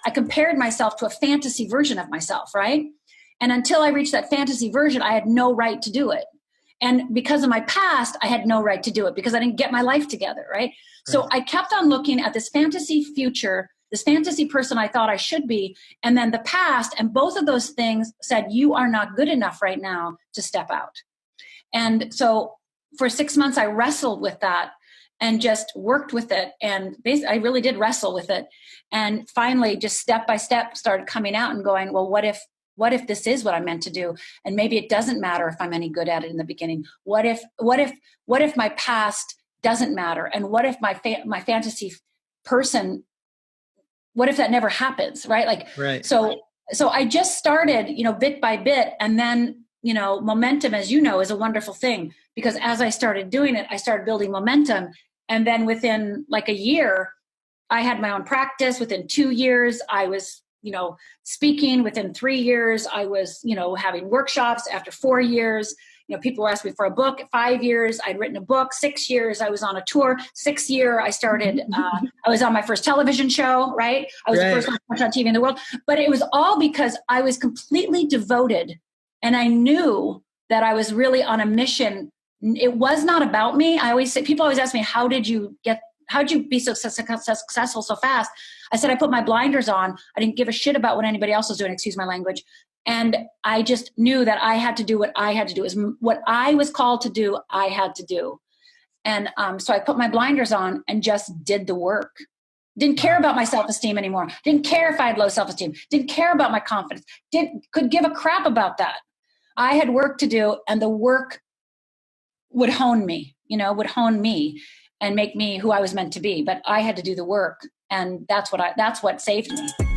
I compared myself to a fantasy version of myself, right? And until I reached that fantasy version, I had no right to do it. And because of my past, I had no right to do it because I didn't get my life together, right? So I kept on looking at this fantasy future, this fantasy person I thought I should be, and then the past, and both of those things said, you are not good enough right now to step out. And so for 6 months, I wrestled with that and just worked with it. And basically, I really did wrestle with it. And finally, just step by step, started coming out and going, well, what if this is what I'm meant to do? And maybe it doesn't matter if I'm any good at it in the beginning. What if my past doesn't matter? And what if my fantasy person, what if that never happens? Right. Right. So I just started, bit by bit. And then, momentum, as you know, is a wonderful thing, because as I started doing it, I started building momentum. And then within like a year, I had my own practice. Within 2 years, I was, speaking. Within 3 years, I was, having workshops. After 4 years, people were asking me for a book. 5 years, I'd written a book. 6 years, I was on a tour. 6th year, I started, I was on my first television show, right? I was the first one on TV in the world. But it was all because I was completely devoted. And I knew that I was really on a mission. It was not about me. People always ask me, how'd you be so successful so fast? I said, I put my blinders on. I didn't give a shit about what anybody else was doing, excuse my language. And I just knew that I had to do what I had to do. Is what I was called to do, I had to do. And so I put my blinders on and just did the work. Didn't care about my self-esteem anymore. Didn't care if I had low self-esteem. Didn't care about my confidence. Could give a crap about that. I had work to do, and the work would hone me, and make me who I was meant to be. But I had to do the work, and that's what saved me.